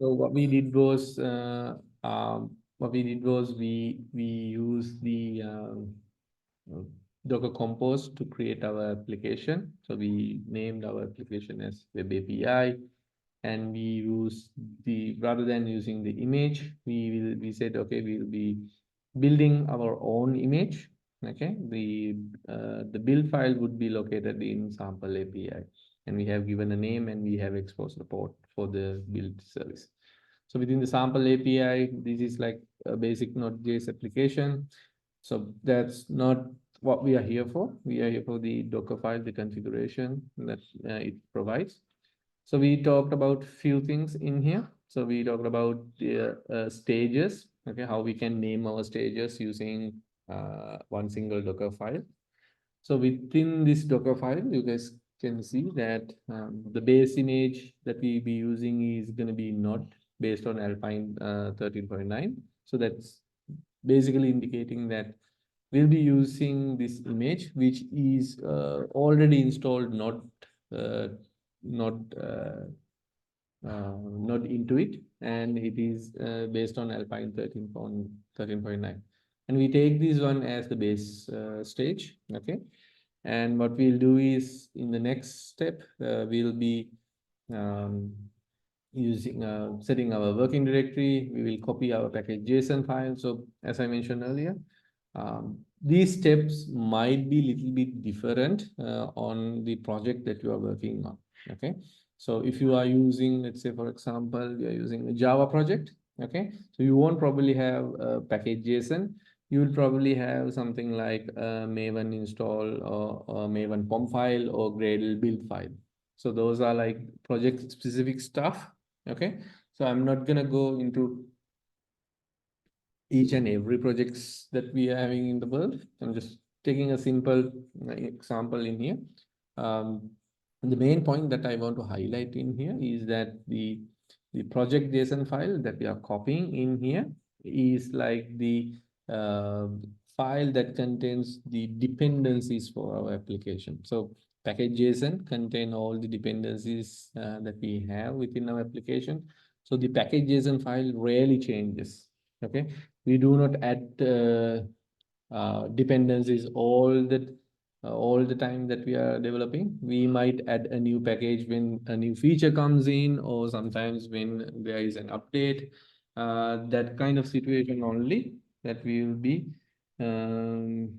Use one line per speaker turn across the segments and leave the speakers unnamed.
So what we did was we used the uh, Docker Compose to create our application. So we named our application as Web API, and we use the rather than using the image, we said okay, we'll be building our own image. Okay, the build file would be located in sample API, and we have given a name and we have exposed the port for the build service. So within the sample API, this is like a basic Node.js application. So that's not what we are here for. We are here for the Docker file, the configuration that it provides. So we talked about few things in here. So we talked about the stages, okay, how we can name our stages using one single Docker file. So within this Docker file, you guys can see that the base image that we be using is going to be not based on Alpine 13.9. So that's basically indicating that we'll be using this image, which is already installed, uh, not uh, not into it, and it is based on Alpine 13.9. And we take this one as the base stage, okay? And what we'll do is in the next step, we'll be um, using setting our working directory. We will copy our package JSON file. So as I mentioned earlier, these steps might be a little bit different on the project that you are working on. Okay, so if you are using, let's say for example, you are using a Java project. Okay, so you won't probably have a package JSON. You will probably have something like a Maven install or a Maven POM file or Gradle build file. So those are like project specific stuff. Okay, so I'm not gonna go into each and every projects that we are having in the world. I'm just taking a simple example in here. Um, the main point that I want to highlight in here is that the project JSON file that we are copying in here is like the uh, file that contains the dependencies for our application. So package JSON contain all the dependencies that we have within our application. So the package JSON file rarely changes. Okay, we do not add dependencies all the time that we are developing. We might add a new package when a new feature comes in, or sometimes when there is an update. That kind of situation only that we will be um,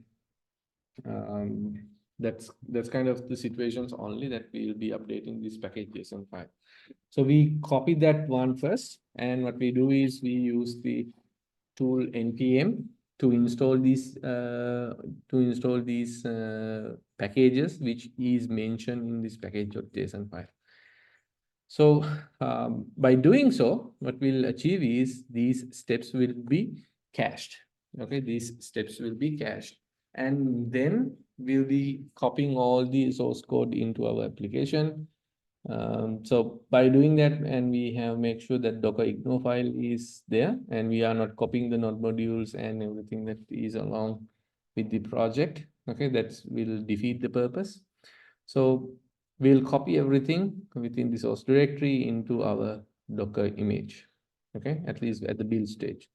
um, that's kind of the situations only that we will be updating this package JSON file. So we copy that one first, and what we do is we use the tool npm to install these packages which is mentioned in this package.json file. So by doing so, what we'll achieve is these steps will be cached. Okay, these steps will be cached, and then we'll be copying all the source code into our application. So by doing that, and we have make sure that Docker ignore file is there, and we are not copying the node modules and everything that is along with the project. Okay, that will defeat the purpose. So we'll copy everything within the source directory into our Docker image. Okay, at least at the build stage.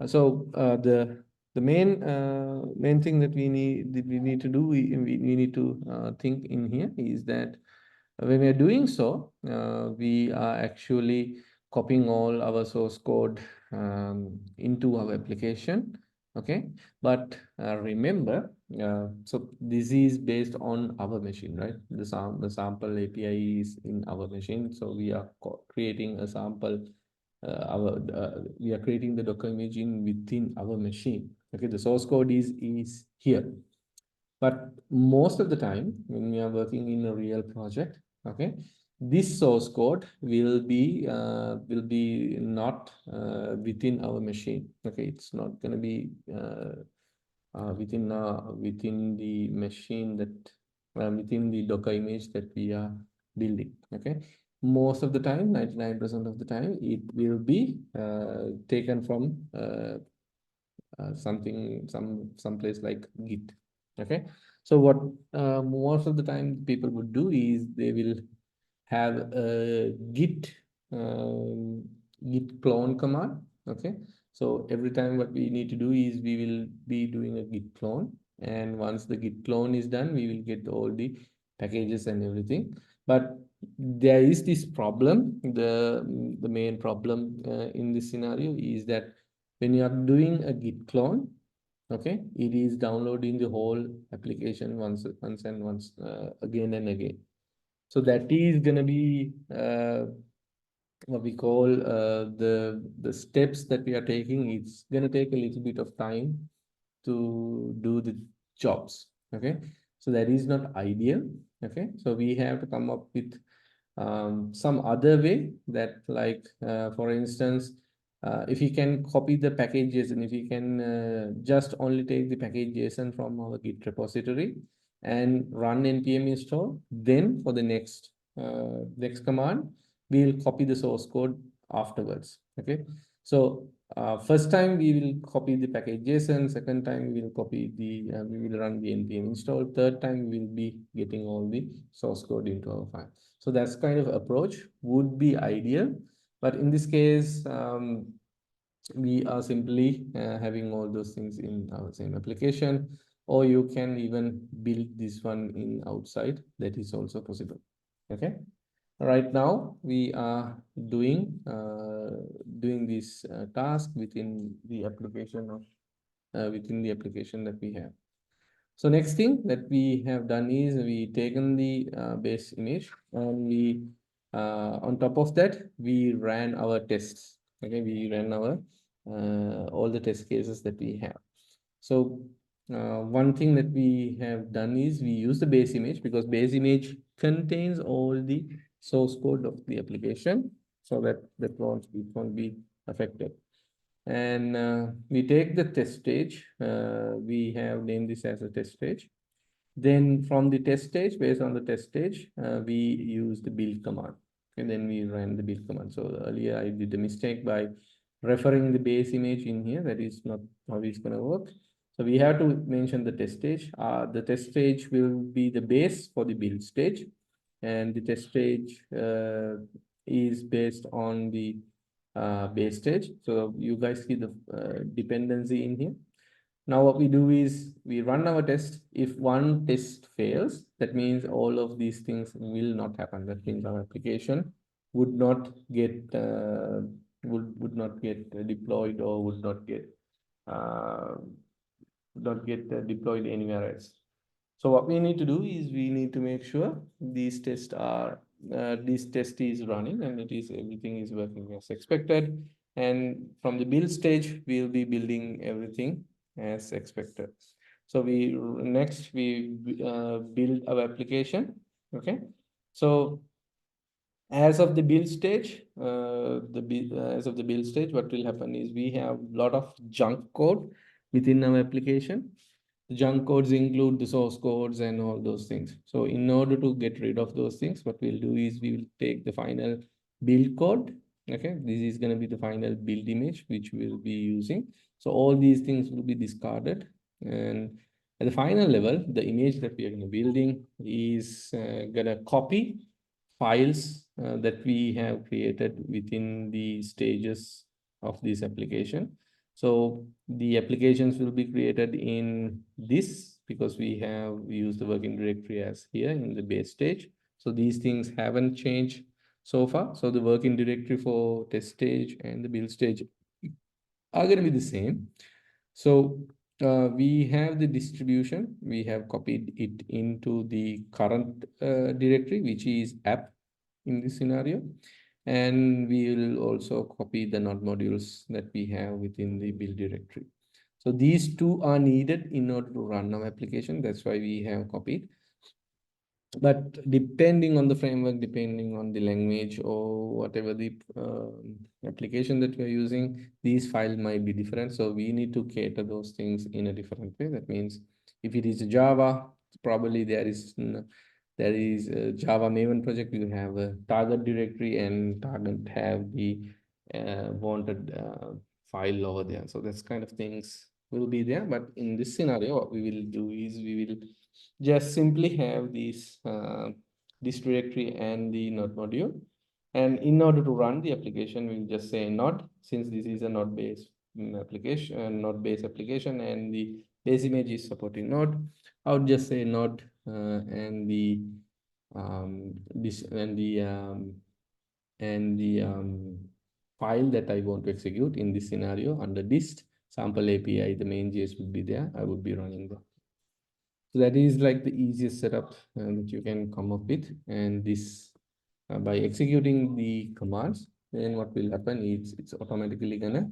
So the main thing that we need to do, we need to think in here is that when we are doing so, we are actually copying all our source code into our application. Okay, but remember, so this is based on our machine, right? The sample API is in our machine, so we are creating a sample. We are creating the Docker image within our machine. Okay, the source code is here. But most of the time, when we are working in a real project, okay, this source code will be not within our machine. Okay, it's not going to be within the machine that within the Docker image that we are building. Okay, most of the time, 99% of the time, it will be taken from some place like Git. Okay, so what most of the time people would do is they will have a Git git clone command. Okay, so every time what we need to do is we will be doing a git clone, and once the git clone is done, we will get all the packages and everything. But there is this problem. The main problem in this scenario is that when you are doing a git clone, okay, it is downloading the whole application once again and again. So that is gonna be what we call the steps that we are taking. It's gonna take a little bit of time to do the jobs. Okay, so that is not ideal. Okay, so we have to come up with some other way that, like, for instance, if you can copy the package JSON, if you can just only take the package JSON from our Git repository and run npm install, then for the next command, we'll copy the source code afterwards. Okay, so first time we will copy the package JSON, second time we will copy the we will run the npm install, third time we will be getting all the source code into our file. So that's kind of approach would be ideal. But in this case, we are simply having all those things in our same application, or you can even build this one in outside. That is also possible. Okay. Right now we are doing this task within the application that we have. So next thing that we have done is we taken the base image, and we on top of that we ran our tests. Okay, we ran our all the test cases that we have. So one thing that we have done is we use the base image, because base image contains all the source code of the application, so that it won't be affected. And we take the test stage. We have named this as a test stage. Then from the test stage, based on the test stage, we use the build command, and then we ran the build command. So earlier I did a mistake by referring the base image in here. That is not how it's going to work. So we have to mention the test stage. The test stage will be the base for the build stage, and the test stage is based on the base stage. So you guys see the dependency in here. Now what we do is we run our test. If one test fails, that means all of these things will not happen. That means our application would not get deployed, or uh, would not get deployed anywhere else. So what we need to do is we need to make sure this test is running, and everything is working as expected. And from the build stage, we'll be building everything as expected. So next we build our application. Okay, so as of the build stage, what will happen is we have a lot of junk code within our application. The junk codes include the source codes and all those things. So in order to get rid of those things, what we'll do is we will take the final build code. Okay, this is going to be the final build image which we'll be using. So all these things will be discarded, and at the final level, the image that we are going to building is going to copy files that we have created within the stages of this application. So the applications will be created in this, because we have used the working directory as here in the base stage. So these things haven't changed so far. So the working directory for test stage and the build stage are going to be the same. So we have the distribution. We have copied it into the current directory, which is app in this scenario. And we will also copy the node modules that we have within the build directory. So these two are needed in order to run our application. That's why we have copied. But depending on the framework, depending on the language, or whatever the application that we're using, these files might be different. So we need to cater those things in a different way. That means if it is Java, probably there is a Java Maven project. You have a target directory, and target have the wanted file over there. So that's kind of things will be there. But in this scenario, what we will do is we will just simply have this directory and the node module, And in order to run the application, we'll just say node, since this is a node-based application, node-based application, and the base image is supporting node. I would just say node and the this and the file that I want to execute in this scenario under dist sample API, the main JS would be there. I would be running that. So that is like the easiest setup that you can come up with. And this by executing the commands, then what will happen is it's automatically gonna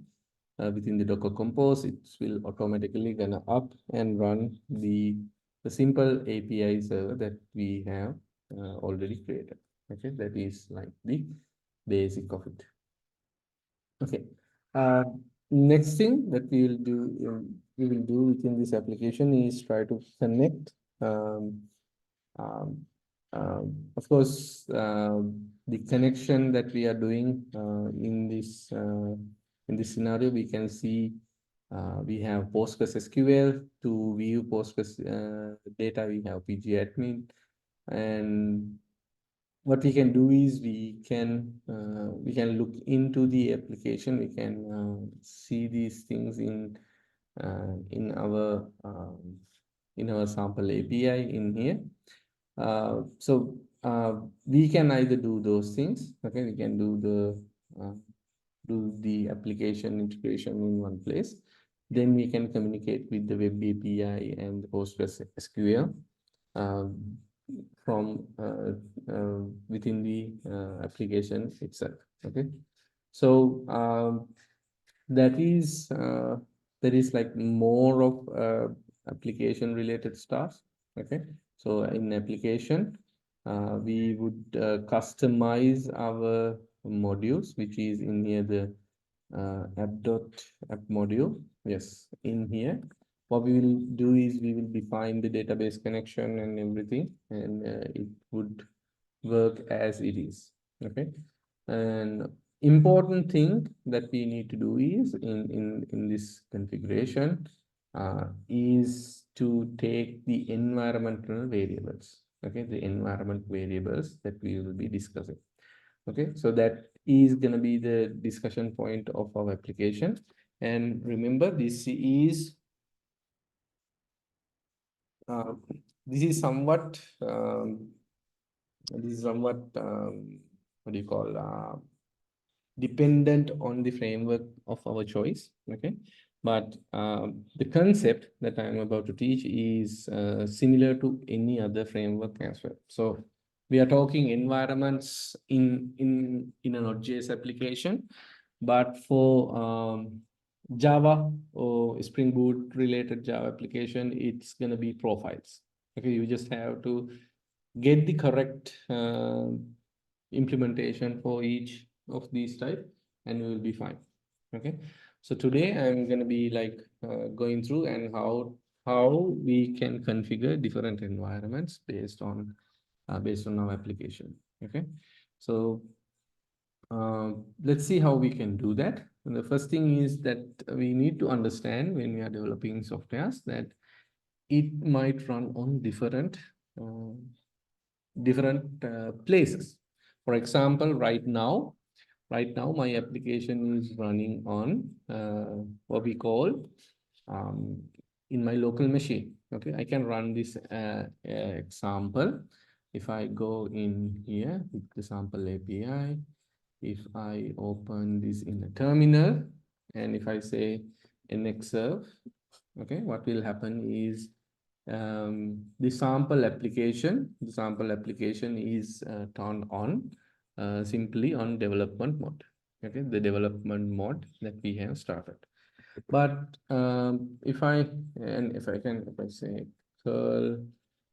within the Docker Compose, it will automatically gonna up and run the simple API server that we have already created. Okay, that is like the basic of it. Okay. Next thing that we will do within this application is try to connect. Um, um, of course, the connection that we are doing in this scenario, we can see we have PostgreSQL to view Postgres data. We have pgadmin, and what we can do is we can look into the application. We can see these things in our sample API in here. So we can either do those things. Okay, we can do the application integration in one place. Then we can communicate with the web API and the PostgreSQL from within the application itself. Okay, so that is like more of application related stuff. Okay, so in application we would customize our modules, which is in here the app module. Yes, in here what we will do is we will define the database connection and everything, and it would work as it is. Okay, and important thing that we need to do is in this configuration is to take the environmental variables. Okay, the environment variables that we will be discussing. Okay, so that is going to be the discussion point of our application. And remember, uh, this is somewhat what do you call dependent on the framework of our choice. Okay, but the concept that I'm about to teach is similar to any other framework as well. So we are talking environments in a Node.js application, but for Java or Spring Boot related Java application, it's going to be profiles. Okay, you just have to get the correct implementation for each of these type, and you will be fine. Okay, so today I'm going to be like going through and how we can configure different environments based on our application. Okay, so let's see how we can do that. And the first thing is that we need to understand when we are developing softwares that it might run on different places. For example, right now my application is running on what we call in my local machine. Okay, I can run this example. If I go in here with the sample API, if I open this in a terminal, and if I say nxserve, okay, what will happen is the sample application is turned on simply on development mode. Okay, the development mode that we have started. But if I say curl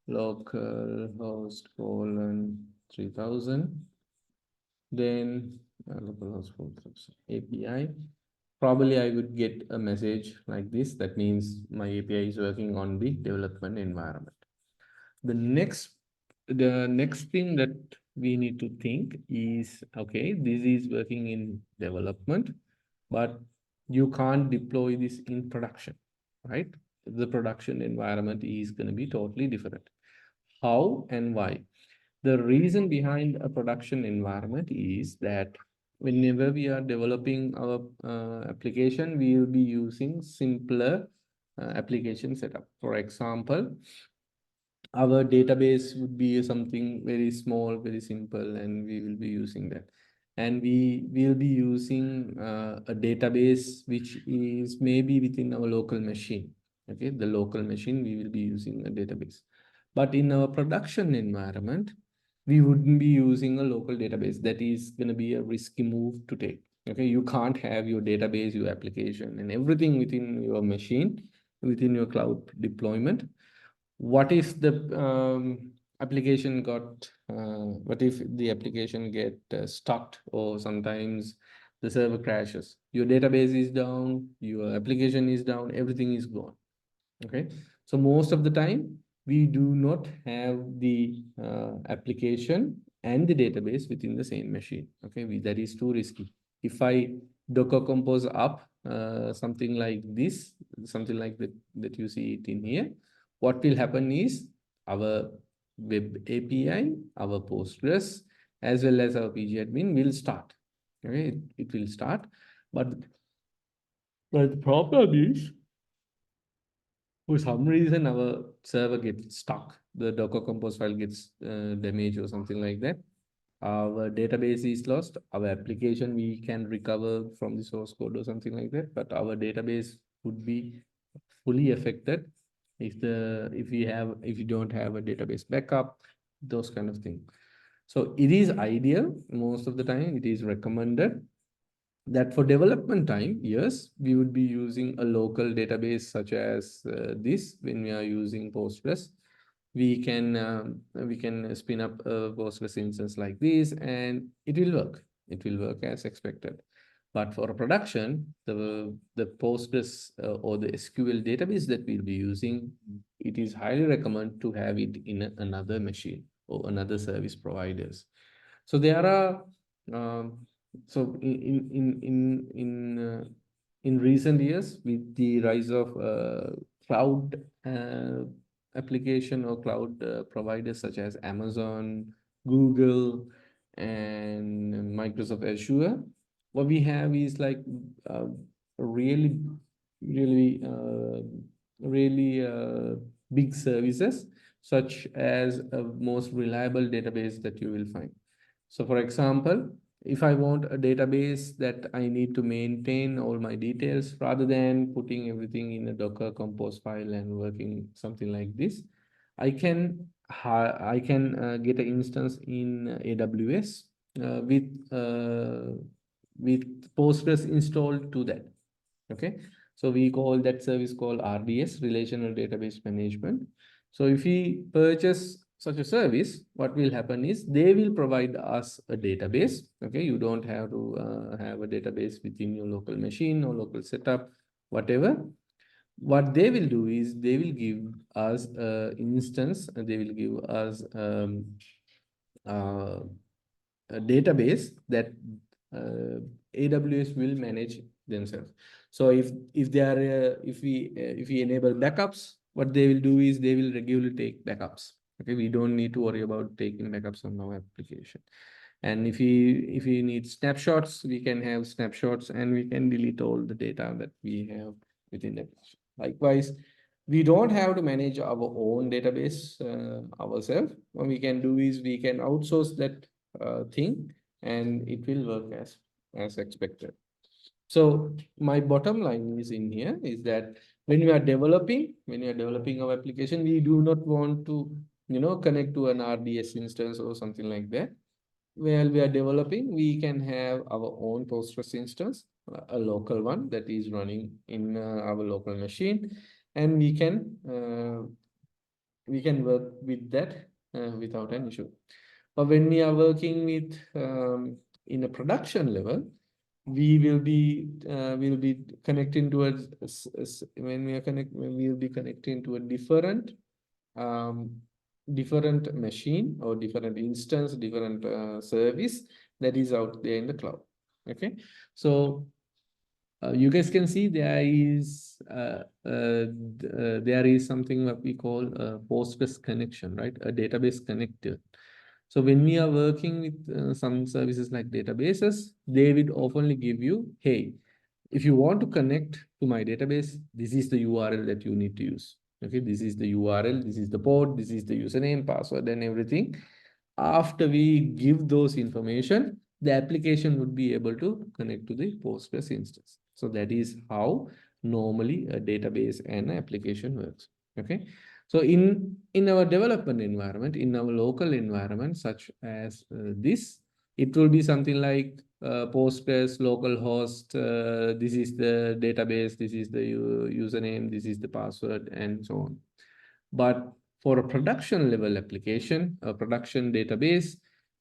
local host colon 3000, then localhost 4000 API, probably I would get a message like this. That means my API is working on the development environment. The next thing that we need to think is, okay, this is working in development, but you can't deploy this in production, right? The production environment is going to be totally different. How and why? The reason behind a production environment is that whenever we are developing our application, we will be using simpler application setup. For example, our database would be something very small, very simple, and we will be using that. And we will be using a database which is maybe within our local machine. Okay, the local machine, we will be using a database. But in our production environment, we wouldn't be using a local database. That is going to be a risky move to take. Okay, you can't have your database, your application, and everything within your machine, within your cloud deployment. What if the application got what if the application get stuck, or sometimes the server crashes, your database is down, your application is down, everything is gone. Okay, so most of the time we do not have the application and the database within the same machine. Okay, that is too risky. If I Docker compose up something like this, something like that you see it in here, what will happen is our web API, our Postgres, as well as our pgadmin will start. Okay, it will start, but the problem is, for some reason our server gets stuck, the Docker compose file gets damaged or something like that, our database is lost, our application we can recover from the source code or something like that, but our database would be fully affected if you don't have a database backup, those kind of things. So it is ideal, most of the time it is recommended that for development time, yes, we would be using a local database such as this. When we are using Postgres, we can spin up a Postgres instance like this, and it will work. It will work as expected. But for a production, the Postgres or the SQL database that we'll be using, it is highly recommended to have it in another machine or another service providers. So there are so in recent years, with the rise of cloud application or cloud providers such as Amazon, Google, and Microsoft Azure, what we have is like uh, really, really, really big services, such as a most reliable database that you will find. So for example, if I want a database that I need to maintain all my details, rather than putting everything in a Docker compose file and working something like this, I can get an instance in AWS with Postgres installed to that. Okay, so we call that service called RDS, Relational Database Management. So if we purchase such a service, what will happen is they will provide us a database. Okay, you don't have to have a database within your local machine or local setup, whatever. What they will do is they will give us an instance, and they will give us uh, a database that AWS will manage themselves. So if we enable backups, what they will do is they will regularly take backups. Okay, we don't need to worry about taking backups on our application. And if we need snapshots, we can have snapshots, and we can delete all the data that we have within the application. Likewise, we don't have to manage our own database ourselves. What we can do is we can outsource that thing, and it will work as expected. So my bottom line is in here is that when we are developing our application, we do not want to connect to an RDS instance or something like that. While we are developing, we can have our own Postgres instance, a local one that is running in our local machine, and we can work with that without an issue. But when we are working with in a production level, we'll be connecting to when we'll be connecting to a um, different machine or different instance, different service that is out there in the cloud. Okay, so you guys can see there is something that we call a Postgres connection, right? A database connector. So when we are working with some services like databases, they would oftenly give you, hey, if you want to connect to my database, this is the URL that you need to use. Okay, this is the URL, this is the port, this is the username, password, and everything. After we give those information, the application would be able to connect to the Postgres instance. So that is how normally a database and an application works. Okay. So in our development environment, in our local environment, such as this, it will be something like Postgres localhost. This is the database. This is the username. This is the password, and so on. But for a production level application, a production database,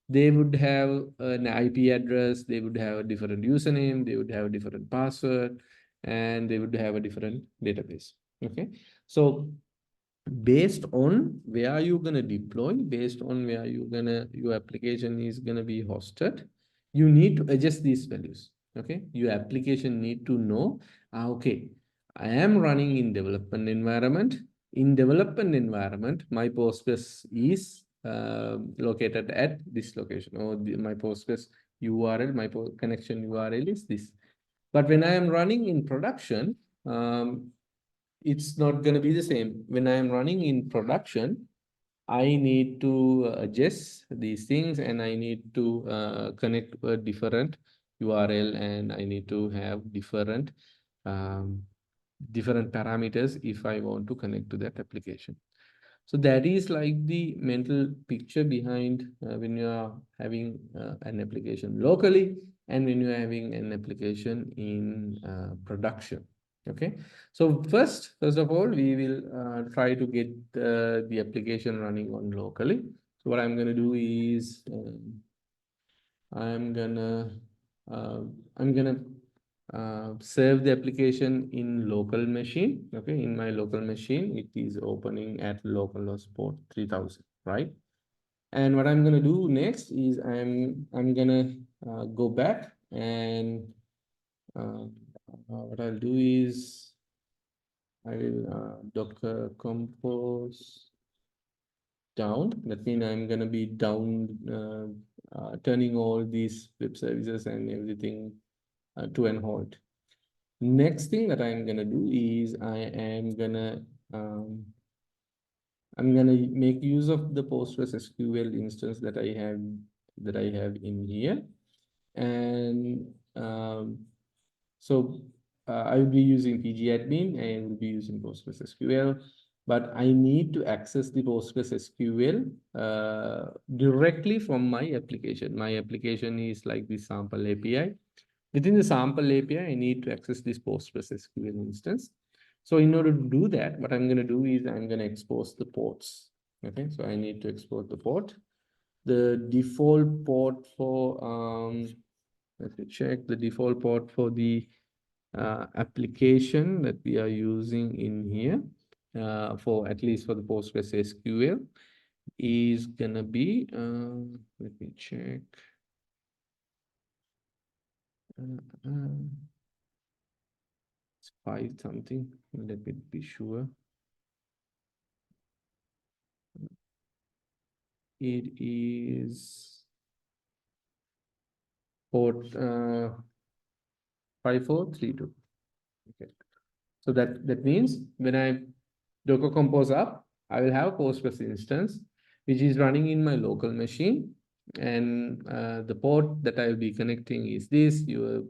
they would have an IP address, they would have a different username, they would have a different password, and they would have a different database. Okay. So based on where you're gonna deploy, based on where your application is gonna be hosted, you need to adjust these values. Okay, your application need to know, okay, I am running in development environment. In development environment, my Postgres is located at this location, or my Postgres URL, my connection URL is this. But when I am running in production, it's not going to be the same. When I am running in production, I need to adjust these things, and I need to connect a different URL, and I need to have um, different parameters if I want to connect to that application. So that is like the mental picture behind when you are having an application locally and when you are having an application in production. Okay, so first of all, we will try to get the application running on locally. So what I'm going to do is I'm gonna uh, I'm gonna save the application in local machine. Okay, in my local machine, it is opening at localhost port 3000, right? And what I'm gonna do next is I'm gonna go back, and what I'll do is I will Docker compose down. That means I'm gonna be down, turning all these web services and everything to an halt. Next thing that I'm gonna do is um, I'm gonna make use of the Postgres SQL instance that I have in here, and so I will be using pgadmin and will be using Postgres SQL, but I need to access the Postgres SQL directly from my application. My application is like the sample API. Within the sample API, I need to access this Postgres SQL instance. So in order to do that, what I'm going to do is I'm going to expose the ports. Okay, so I need to export the port. The default port for, let me check the default port for the application that we are using in here, for at least for the Postgres SQL, is going to be, let me check. It's 5 something. Let me be sure. It is port 5432. Okay. So that means when I Docker Compose up, I will have a Postgres instance which is running in my local machine, and the port that I will be connecting is this.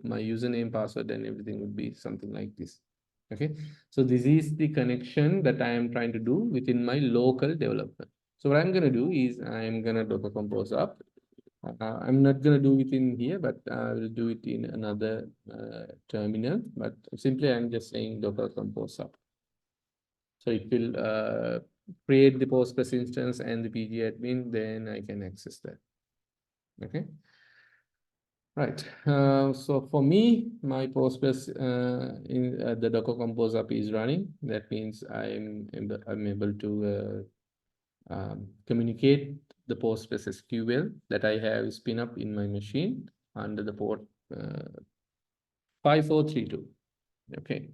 My username, password, and everything would be something like this. Okay, so this is the connection that I am trying to do within my local development. So what I'm going to do is I'm going to Docker Compose up. I'm not going to do it in here, but I will do it in another terminal. But simply, I'm just saying Docker Compose up. So it will create the Postgres instance and the pgadmin, then I can access that. Okay. Right. So for me, my Postgres in the Docker Compose app is running. That means I'm able to communicate the Postgres SQL that I have spin up in my machine under the port 5432. Okay.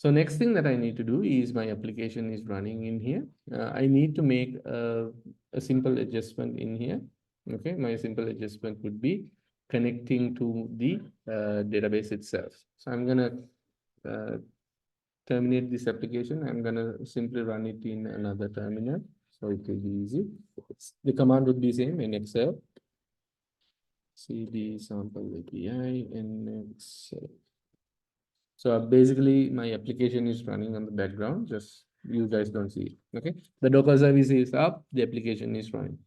So next thing that I need to do is my application is running in here. I need to make a simple adjustment in here. Okay, my simple adjustment would be connecting to the database itself. So I'm gonna uh, terminate this application. I'm gonna simply run it in another terminal, so it will be easy. The command would be same in Excel. cd sample API in Excel. So basically my application is running on the background, just you guys don't see it. Okay. The Docker service is up, the application is running.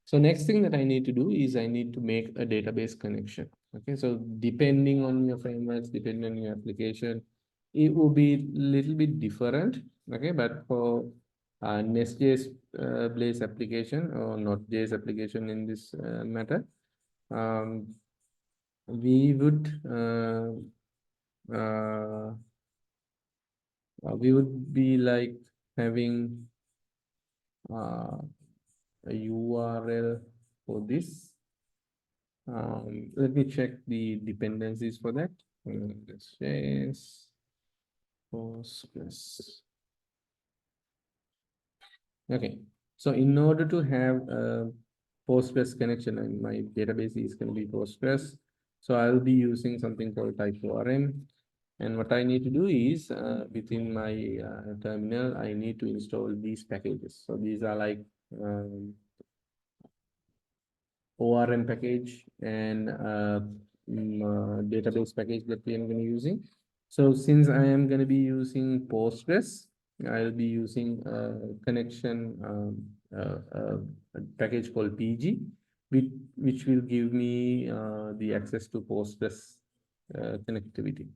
So next thing that I need to do is I need to make a database connection. Okay. So depending on your frameworks, depending on your application, it will be a little bit different. Okay. But for Nest.js Blaze application or Node.js application in this matter, um, we would uh, we would be like having a URL for this. Let me check the dependencies for that. Let's just Postgres. Okay, so in order to have a Postgres connection, and my database is going to be Postgres, so I'll be using something called type ORM. And what I need to do is within my terminal, I need to install these packages. So these are like ORM package and database package that we are going to be using. So since I am going to be using Postgres, I'll be using a connection a package called PG, which will give me the access to Postgres connectivity.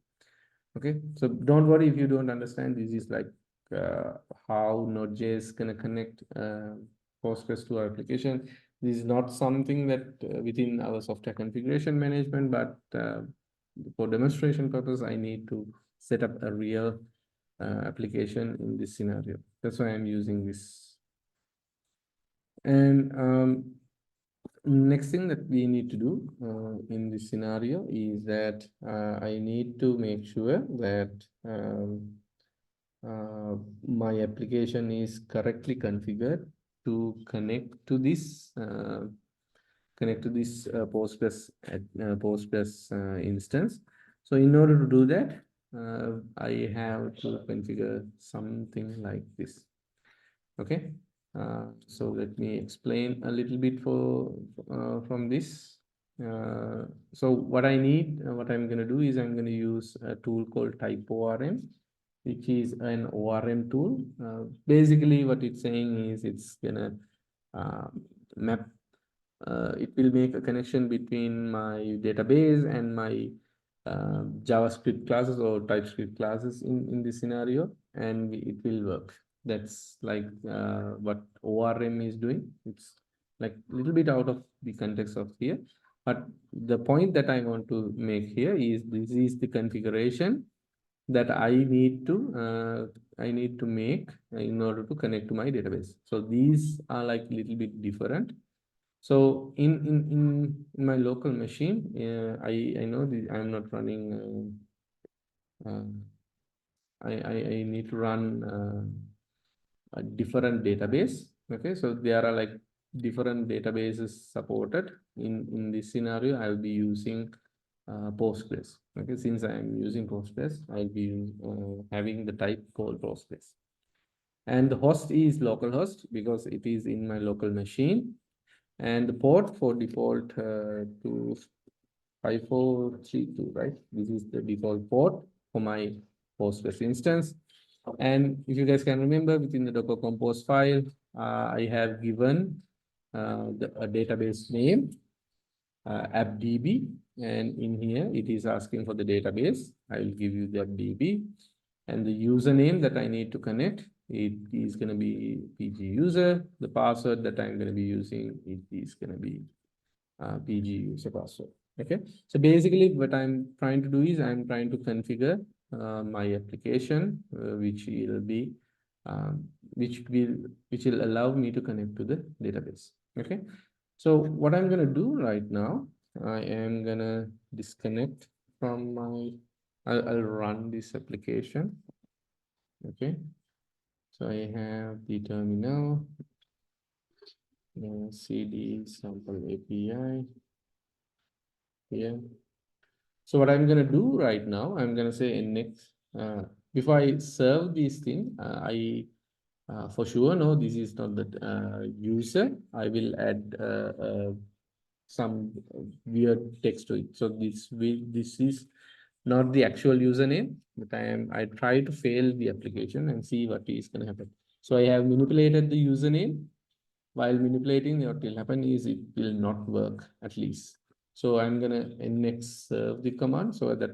Okay, so don't worry if you don't understand. This is like how Node.js gonna connect Postgres to our application. This is not something that within our software configuration management, but for demonstration purpose, I need to set up a real application in this scenario. That's why I'm using this. And next thing that we need to do in this scenario is that I need to make sure that my application is correctly configured to connect to this Postgres instance. So in order to do that, I have to configure something like this. Okay, so let me explain a little bit from this. So what I need, what I'm going to do is I'm going to use a tool called TypeORM, which is an ORM tool. Basically, what it's saying is it's going to map. It will make a connection between my database and my JavaScript classes or TypeScript classes in this scenario, and it will work. That's like what ORM is doing. It's like a little bit out of the context of here, but the point that I want to make here is this is the configuration that I need to make in order to connect to my database. So these are like a little bit different. So in my local machine, I know I'm not running. I need to run a different database. Okay, so there are like different databases supported. In this scenario, I'll be using Postgres. Okay, since I am using Postgres, I'll be having the type called Postgres. And the host is localhost because it is in my local machine. And the port for default to 5432, right? This is the default port for my Postgres instance. And if you guys can remember, within the Docker Compose file, I have given a database name, appdb, and in here it is asking for the database. I will give you the appdb, and the username that I need to connect, it is going to be PG user. The password that I'm going to be using, it is going to be PG user password. Okay, so basically what I'm trying to do is I'm trying to configure my application, which will allow me to connect to the database. Okay, so what I'm going to do right now, I am going to disconnect from my, I'll run this application. Okay, so I have the terminal, cd sample API here. So what I'm gonna do right now, I'm gonna say in next, before I serve these things, I for sure no, this is not the user. I will add some weird text to it. So this is not the actual username, but I try to fail the application and see what is gonna happen. So I have manipulated the username. While manipulating, what will happen is it will not work at least. So I'm gonna next serve the command so that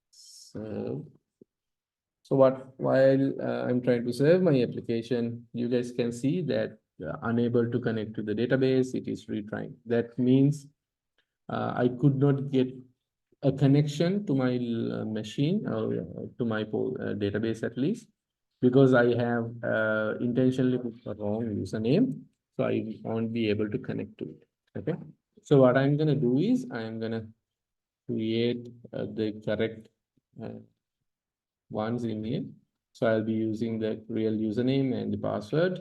serve. So while I'm trying to serve my application, you guys can see that unable to connect to the database, it is retrying. That means I could not get a connection to my machine or to my database at least, because I have intentionally put the wrong username, so I won't be able to connect to it. Okay. So what I'm gonna do is I'm gonna create the correct ones in here. So I'll be using the real username and the password.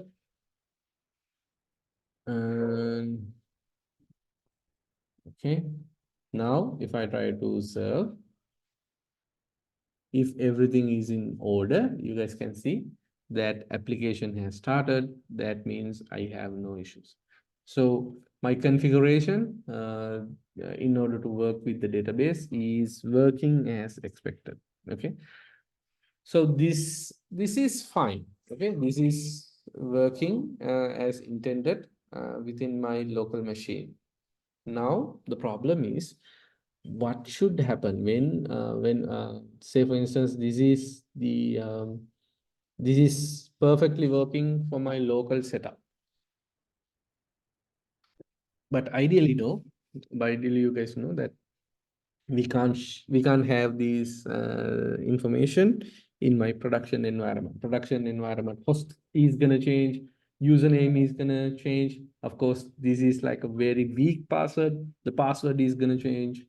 And okay. Now, if I try to serve, if everything is in order, you guys can see that application has started. That means I have no issues. So my configuration in order to work with the database is working as expected. Okay. So this is fine. Okay. This is working as intended within my local machine. Now the problem is what should happen when say for instance this is perfectly working for my local setup, but ideally no, but ideally you guys know that we can't have these information in my production environment. Host is going to change, username is going to change. Of course, this is like a very weak password, the password is going to change,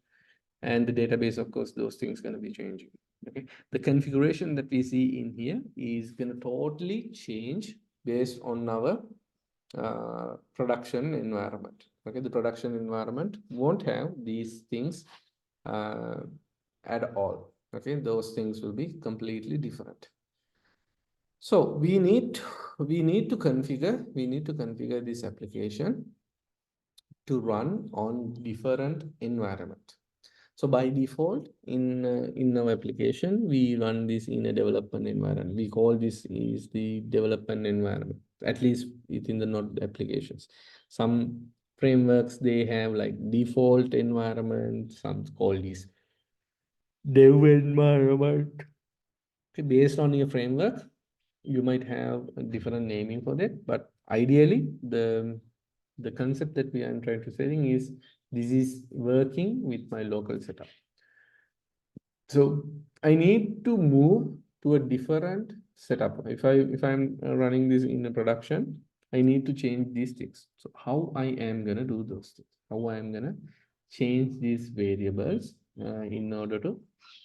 and the database, of course, those things going to be changing. Okay, the configuration that we see in here is going to totally change based on our production environment. Okay, the production environment won't have these things uh, at all. Okay, those things will be completely different. So we need to configure this application to run on different environment. So by default, in our application, we run this in a development environment. We call this is the development environment, at least within the Node applications. Some frameworks, they have like default environment, some call this dev environment. Okay, based on your framework, you might have a different naming for that, but ideally the concept that we are trying to saying is this is working with my local setup. So I need to move to a different setup. If I'm running this in a production, I need to change these things. So how I am gonna do those things? How I am gonna change these variables in order to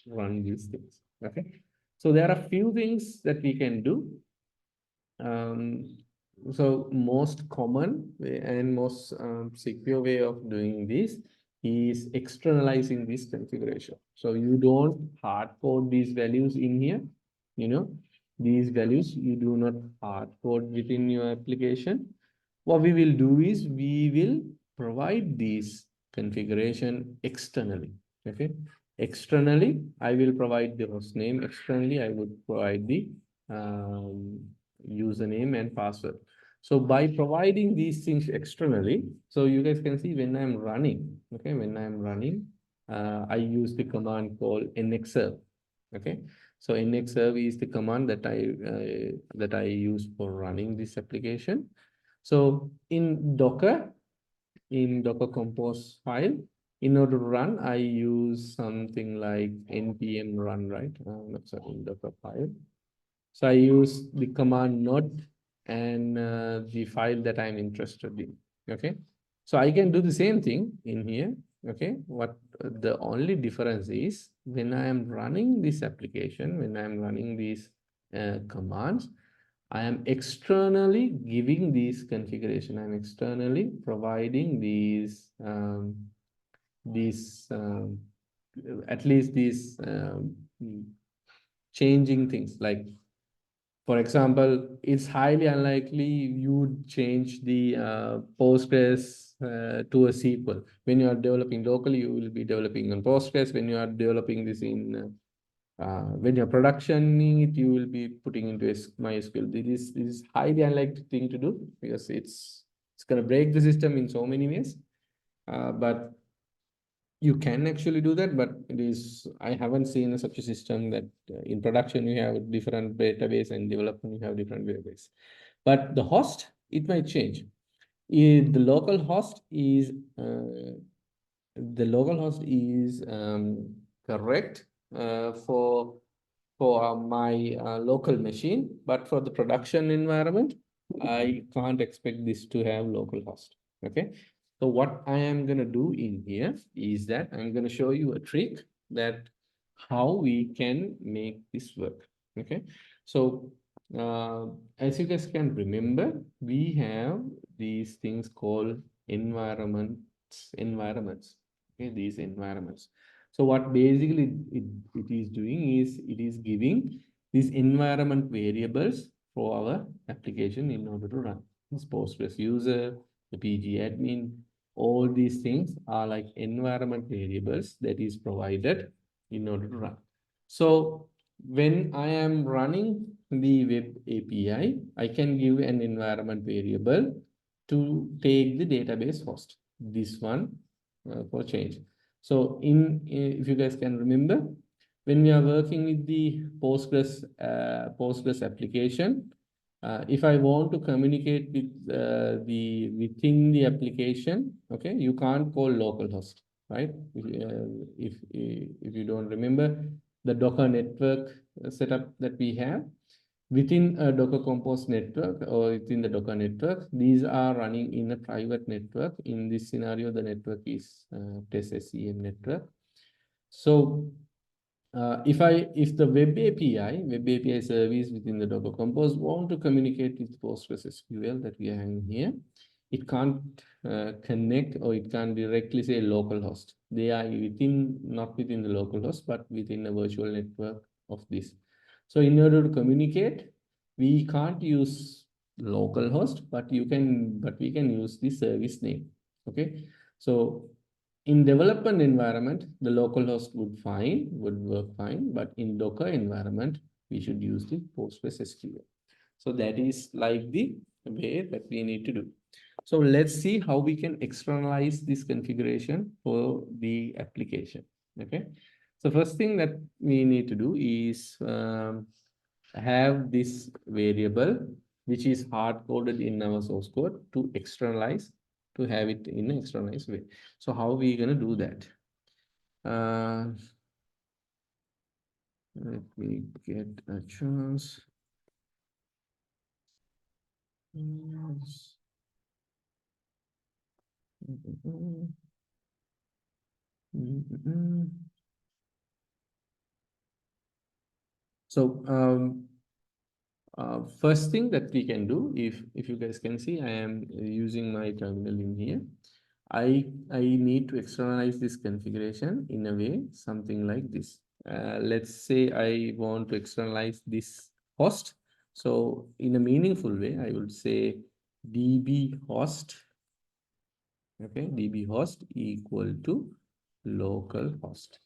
run these things? Okay. So there are a few things that we can do. So most common and most secure way of doing this is externalizing this configuration. So you don't hard code these values in here, you know, these values you do not hard code within your application. What we will do is we will provide this configuration externally. Okay. Externally, I will provide the host name. Externally, I would provide the um, username and password. So by providing these things externally, so you guys can see when I'm running, okay, when I'm running, I use the command called nxserve. Okay, so nxserve is the command that I use for running this application. So in Docker compose file, in order to run, I use something like npm run, right? Sorry, in Docker file. So I use the command node and the file that I'm interested in. Okay. So I can do the same thing in here. Okay. What the only difference is when I am running this application, when I'm running this commands, I am externally giving these configuration. I'm externally providing these at least these changing things. Like, for example, it's highly unlikely you would change the Postgres to a SQL. When you are developing locally, you will be developing on Postgres. When you are developing this in when you're productioning it, you will be putting into MySQL. This is highly unlikely thing to do because it's going to break the system in so many ways. But you can actually do that, but I haven't seen such a system that in production you have different database and development you have different database. But the host, it might change. If the local host is correct for my local machine, but for the production environment, I can't expect this to have local host. Okay. So what I am going to do in here is that I'm going to show you a trick that how we can make this work. Okay. So as you guys can remember, we have these things called environments. Okay, these environments. So what basically it is doing is it is giving these environment variables for our application in order to run. This Postgres user, the PG admin, all these things are like environment variables that is provided in order to run. So when I am running the web API, I can give an environment variable to take the database host. This one for change. So if you guys can remember, when we are working with the Postgres application, if I want to communicate with within the application, okay, you can't call localhost, right? If you don't remember the Docker network setup that we have, within a Docker Compose network or within the Docker network, these are running in a private network. In this scenario, the network is test SCM network. So if the web API service within the Docker Compose want to communicate with PostgreSQL that we are having here, it can't connect or it can't directly say localhost. They are not within the localhost, but within a virtual network of this. So in order to communicate, we can't use localhost, but we can use the service name. Okay. So in development environment, the localhost would work fine, but in Docker environment, we should use the PostgreSQL. So that is like the way that we need to do. So let's see how we can externalize this configuration for the application. Okay. So first thing that we need to do is have this variable, which is hard coded in our source code to externalize, to have it in an externalized way. So how are we going to do that? Let me get a chance. Yes. So first thing that we can do, if you guys can see, I am using my terminal in here. I need to externalize this configuration in a way, something like this. Let's say I want to externalize this host. So in a meaningful way, I would say db host, okay, db host equal to local host.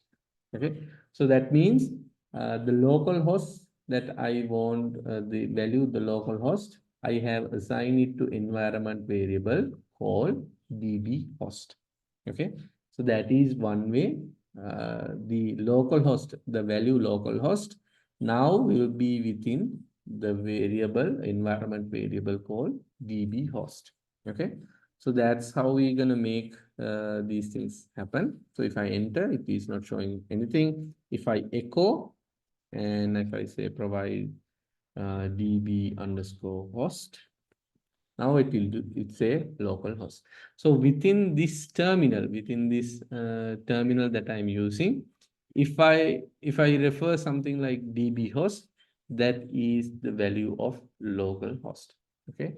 Okay, so that means the local host that I want the value, the local host, I have assigned it to environment variable called db host. Okay, so that is one way. The local host, the value local host now will be within the variable, environment variable called db host. Okay, so that's how we're going to make these things happen. So if I enter, it is not showing anything. If I echo and if I say provide db underscore host, now it will do, it's a local host. So within this terminal that I'm using, if I refer something like db host, that is the value of localhost. Okay.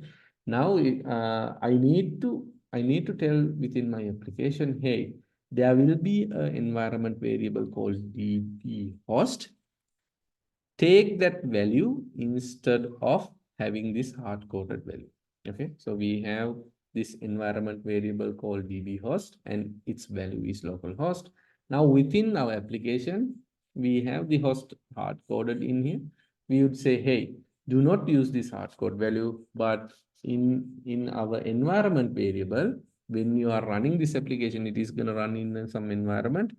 Now I need to tell within my application, hey, there will be an environment variable called db host. Take that value instead of having this hard-coded value. Okay, so we have this environment variable called db host and its value is localhost. Now within our application, we have the host hard-coded in here. We would say, hey, do not use this hard-code value, but in our environment variable, when you are running this application, it is going to run in some environment.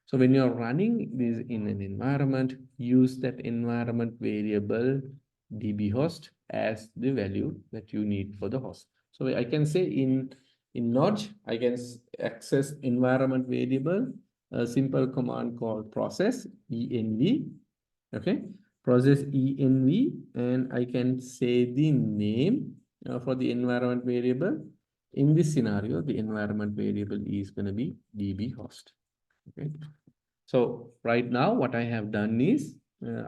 So when you're running this in an environment, use that environment variable db host as the value that you need for the host. So I can say in Notch, I can access environment variable, a simple command called process env. Okay, process env, and I can say the name for the environment variable. In this scenario, the environment variable is going to be db host. Okay. So right now what I have done is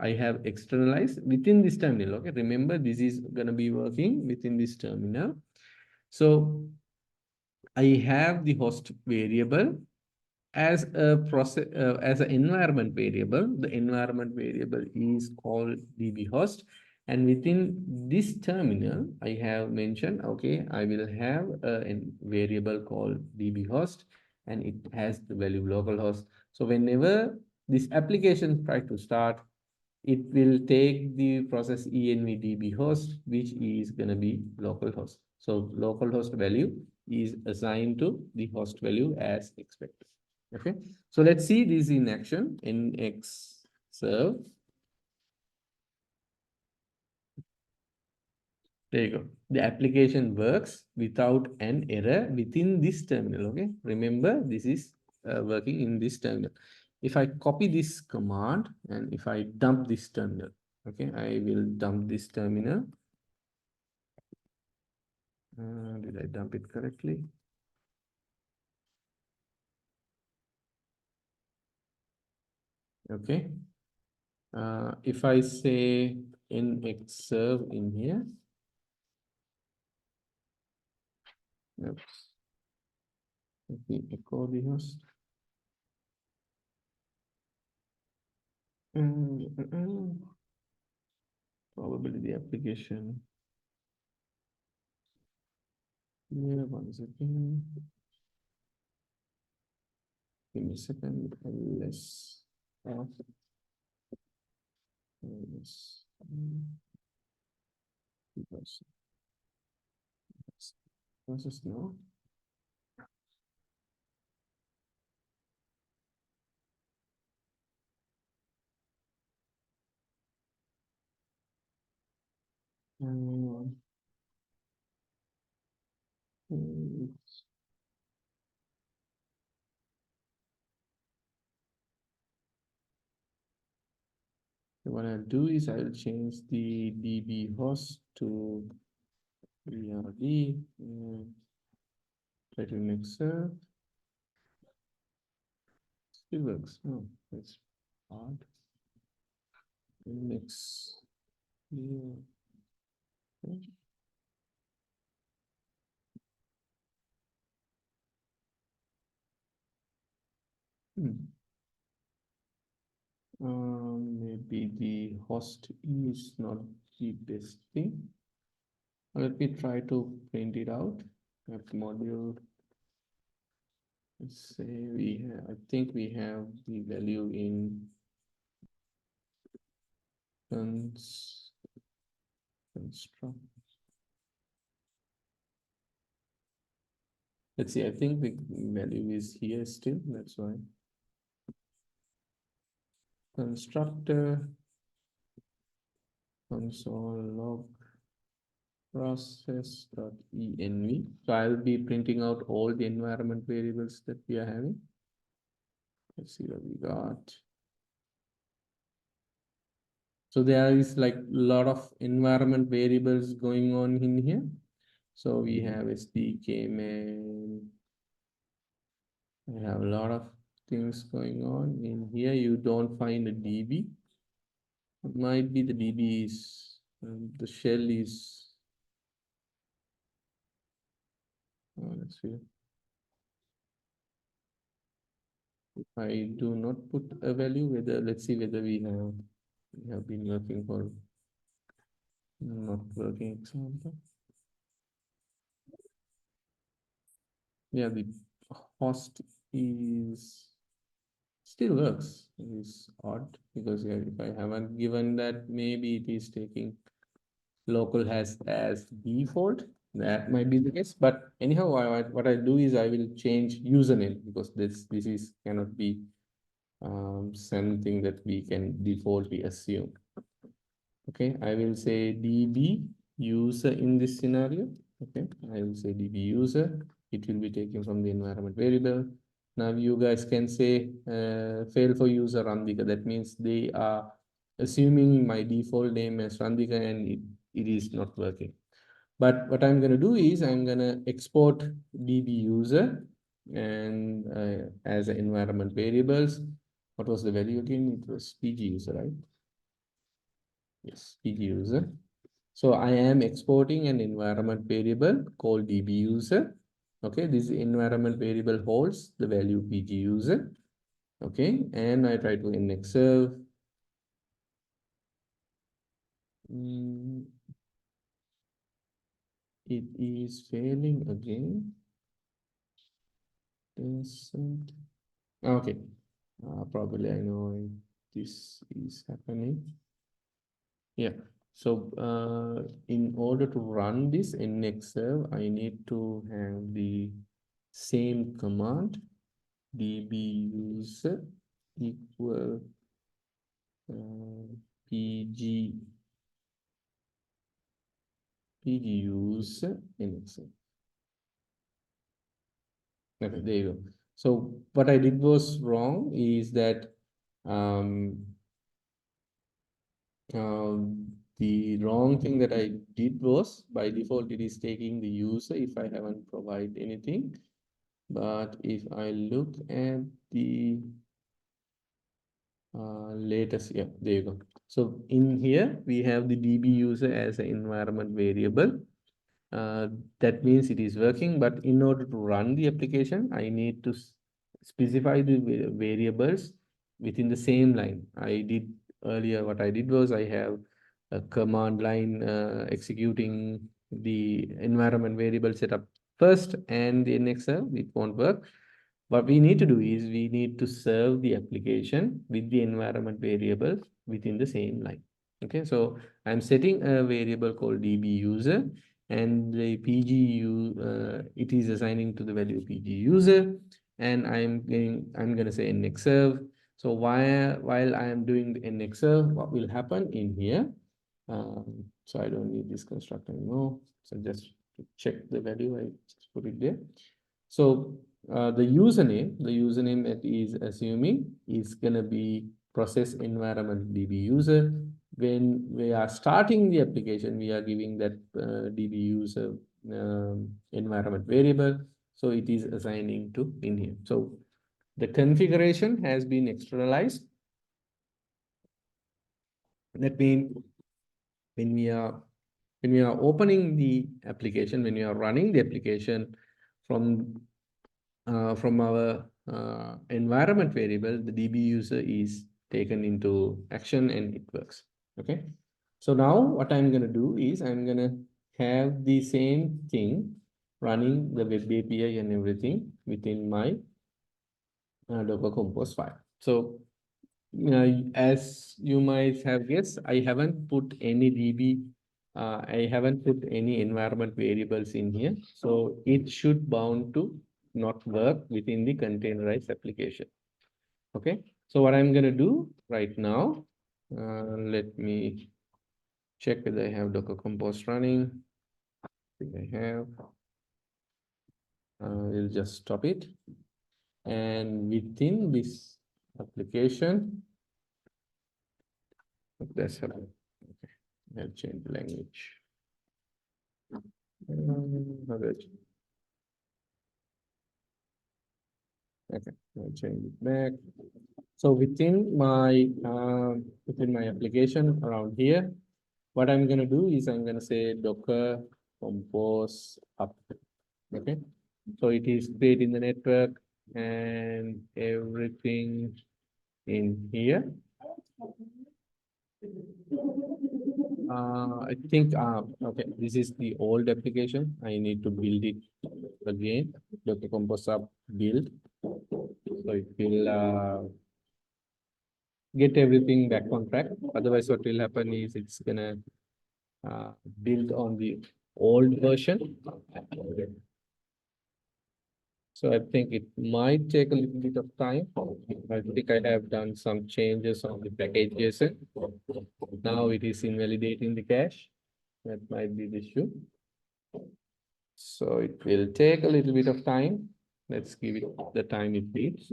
I have externalized within this terminal. Okay, remember this is going to be working within this terminal. So I have the host variable as a process as an environment variable. The environment variable is called db host, and within this terminal I have mentioned, okay, I will have a variable called db host and it has the value localhost. So whenever this application try to start, it will take the process env db host, which is going to be localhost. So localhost value is assigned to the host value as expected. Okay, so let's see this in action in Xserve. There you go. The application works without an error within this terminal. Okay, remember this is working in this terminal. If I copy this command and if I dump this terminal, okay, I will dump this terminal. Did I dump it correctly? Okay. If I say in Xserve in here, oops, let me echo the host. Probably the application. Yeah, one second. Give me a second. Less off. Less. Process now. What I'll do is I'll change the DB host to ERD. Try to mix it. Still works. Oh, that's hard. Mix. Yeah. Okay. Maybe the host is not the best thing. Let me try to print it out. That module. Let's say we have, I think we have the value in construct. Let's see, I think the value is here still, that's why. Constructor console log process.env. So I'll be printing out all the environment variables that we are having. Let's see what we got. So there is like a lot of environment variables going on in here. So we have SDK man. We have a lot of things going on in here. You don't find a DB. Might be the DB is the shell is. Let's see. If I do not put a value, whether let's see whether we have been working for not working example. Yeah, the host is still works. It's odd because yeah, if I haven't given that, maybe it is taking local has as default. That might be the case. But anyhow, what I do is I will change username because this is cannot be something that we can defaultly assume. Okay, I will say DB user in this scenario. Okay, I will say DB user. It will be taken from the environment variable. Now you guys can say fail for user Randika. That means they are assuming my default name as Randika and it is not working. But what I'm going to do is I'm going to export DB user and as an environment variables. What was the value again? It was PG user, right? Yes, PG user. So I am exporting an environment variable called DB user. Okay, this environment variable holds the value PG user. Okay, and I try to nx serve. It is failing again. Okay, probably I know this is happening. Yeah. So in order to run this in Excel, I need to have the same command db user equal pg user in Excel. Okay, there you go. So what I did was wrong is that um, the wrong thing that I did was by default it is taking the user if I haven't provided anything. But if I look at the latest, yeah, there you go. So in here we have the DB user as an environment variable. That means it is working, but in order to run the application, I need to specify the variables within the same line. I did earlier, what I did was I have a command line executing the environment variable setup first and in Excel, it won't work. What we need to do is we need to serve the application with the environment variables within the same line. Okay, so I'm setting a variable called DB user and the it is assigning to the value PG user, and I'm going to say nx serve. So while I am doing the nx serve, what will happen in here? So I don't need this constructor anymore. So just to check the value, I just put it there. So the username that is assuming is gonna be process environment DB user. When we are starting the application, we are giving that DB user environment variable. So it is assigning to in here. So the configuration has been externalized. That means when we are opening the application, when we are running the application from our environment variable, the DB user is taken into action and it works. Okay. So now what I'm going to do is I'm going to have the same thing running the web API and everything within my Docker Compose file. So as you might have guessed, I haven't put any DB. I haven't put any environment variables in here. So it should bound to not work within the containerized application. Okay. So what I'm going to do right now, let me check whether I have Docker Compose running. I think I have. We'll just stop it. And within this application, that's okay. I'll change the language. Okay, I'll change it back. So within my application around here, what I'm gonna do is I'm gonna say Docker compose up. Okay, so it is creating the network and everything in here. I think, okay, this is the old application. I need to build it again. Docker compose up build. So it will get everything back on track. Otherwise, what will happen is it's gonna build on the old version. So I think it might take a little bit of time. I think I have done some changes on the package JSON. Now it is invalidating the cache. That might be the issue. So it will take a little bit of time. Let's give it the time it needs.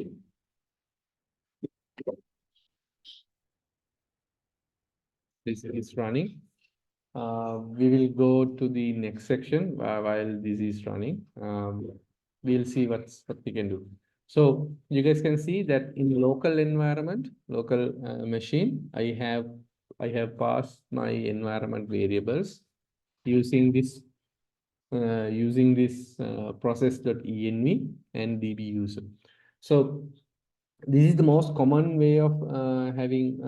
This is running. We will go to the next section while this is running. We'll see what we can do. So you guys can see that in local environment, local machine, I have passed my environment variables using this process.env and db user. So this is the most common way of having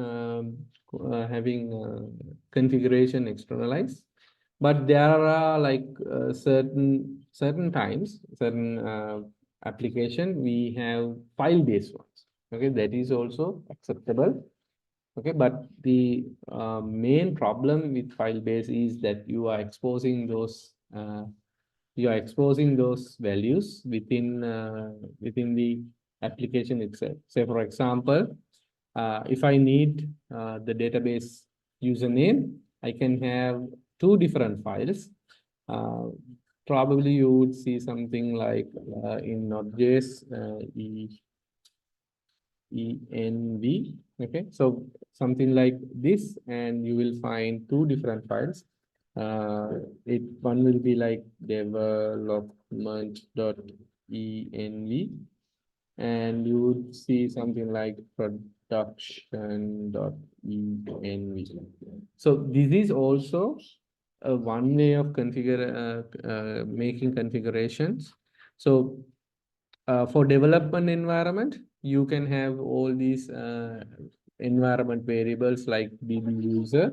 configuration externalized, but there are like certain times, certain application we have file based ones. Okay, that is also acceptable. Okay, but the main problem with file based is that you are exposing those values within the application itself. Say, for example, if I need the database username, I can have two different files. Probably you would see something like in Node.js env. Okay, so something like this, and you will find two different files. One will be like development.env, and you would see something like production.env. So this is also one way of making configurations. So for development environment, you can have all these environment variables like db user